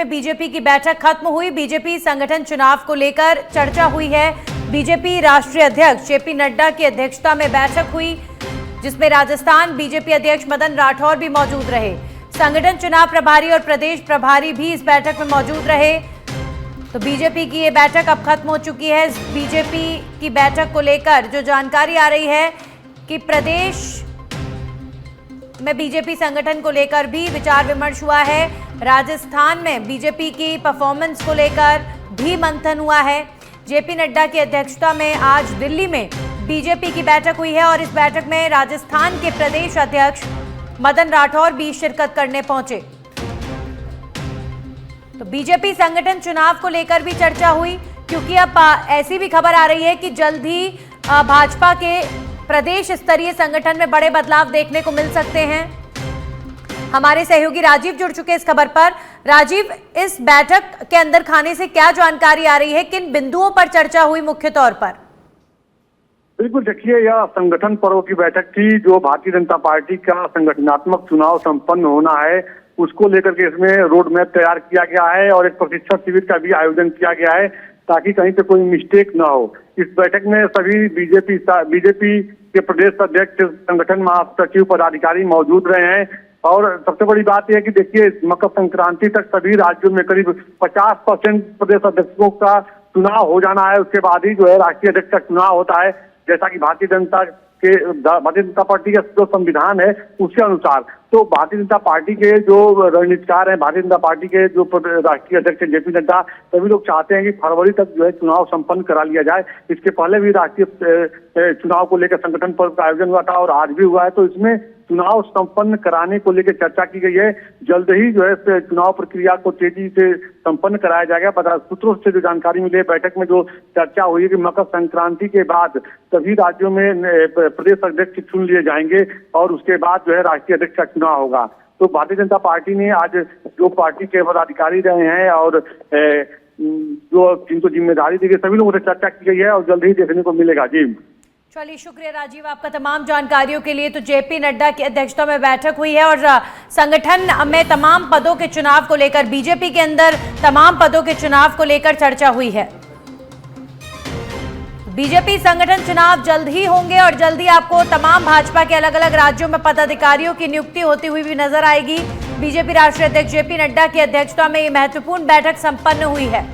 में बीजेपी की बैठक खत्म हुई। बीजेपी संगठन चुनाव को लेकर चर्चा हुई है। बीजेपी राष्ट्रीय अध्यक्ष जेपी नड्डा की अध्यक्षता में बैठक हुई, जिसमें राजस्थान बीजेपी अध्यक्ष मदन राठौर भी मौजूद रहे। संगठन चुनाव प्रभारी और प्रदेश प्रभारी भी इस बैठक में मौजूद रहे। तो बीजेपी की ये बैठक अब खत्म हो चुकी है। बीजेपी की बैठक को लेकर जो जानकारी आ रही है कि प्रदेश में बीजेपी संगठन को लेकर भी विचार विमर्श हुआ है। राजस्थान में बीजेपी की परफॉर्मेंस को लेकर भी मंथन हुआ है। जेपी नड्डा की अध्यक्षता में आज दिल्ली में बीजेपी की बैठक हुई है और इस बैठक में राजस्थान के प्रदेश अध्यक्ष मदन राठौर भी शिरकत करने पहुंचे। तो बीजेपी संगठन चुनाव को लेकर भी चर्चा हुई, क्योंकि अब ऐसी भी खबर आ रही है कि जल्द ही भाजपा के प्रदेश स्तरीय संगठन में बड़े बदलाव देखने को मिल सकते हैं। हमारे सहयोगी राजीव जुड़ चुके इस खबर पर। राजीव, इस बैठक के अंदर खाने से क्या जानकारी आ रही है, किन बिंदुओं पर चर्चा हुई मुख्य तौर पर? बिल्कुल, देखिए, यह संगठन पर्व की बैठक थी। जो भारतीय जनता पार्टी का संगठनात्मक चुनाव संपन्न होना है, उसको लेकर के इसमें रोड मैप तैयार किया गया है और एक प्रशिक्षण शिविर का भी आयोजन किया गया है, ताकि कहीं पे कोई मिस्टेक ना हो। इस बैठक में सभी बीजेपी के प्रदेश अध्यक्ष, संगठन महासचिव, पदाधिकारी मौजूद रहे हैं। और सबसे बड़ी बात यह है कि देखिए, मकर संक्रांति तक सभी राज्यों में करीब 50% प्रदेश अध्यक्षों का चुनाव हो जाना है। उसके बाद ही जो है राष्ट्रीय अध्यक्ष का चुनाव होता है, जैसा कि भारतीय जनता पार्टी का जो संविधान है उसके अनुसार। तो भारतीय जनता पार्टी के जो रणनीतिकार हैं, भारतीय जनता पार्टी के जो राष्ट्रीय अध्यक्ष जेपी नड्डा, सभी लोग चाहते हैं कि फरवरी तक जो है चुनाव संपन्न करा लिया जाए। इसके पहले भी राष्ट्रीय चुनाव को लेकर संगठन पर्व का आयोजन हुआ था और आज भी हुआ है। तो इसमें चुनाव संपन्न कराने को लेकर चर्चा की गई है। जल्द ही जो है चुनाव प्रक्रिया को तेजी से संपन्न कराया जाएगा। सूत्रों से जो जानकारी मिली है, बैठक में जो चर्चा हुई है कि मकर संक्रांति के बाद सभी राज्यों में प्रदेश अध्यक्ष चुन लिए जाएंगे और उसके बाद जो है राष्ट्रीय अध्यक्ष का चुनाव होगा। तो भारतीय जनता पार्टी ने आज जो पार्टी के पदाधिकारी रहे हैं और जो जिनको जिम्मेदारी दी गई, सभी लोगों से चर्चा की गई है और जल्द ही देखने को मिलेगा। जी चलिए, शुक्रिया राजीव आपका तमाम जानकारियों के लिए। तो जेपी नड्डा की अध्यक्षता में बैठक हुई है और संगठन में तमाम पदों के चुनाव को लेकर, बीजेपी के अंदर तमाम पदों के चुनाव को लेकर चर्चा हुई है। बीजेपी संगठन चुनाव जल्द ही होंगे और जल्द ही आपको तमाम भाजपा के अलग अलग राज्यों में पदाधिकारियों की नियुक्ति होती हुई भी नजर आएगी। बीजेपी राष्ट्रीय अध्यक्ष जेपी नड्डा की अध्यक्षता में ये महत्वपूर्ण बैठक संपन्न हुई है।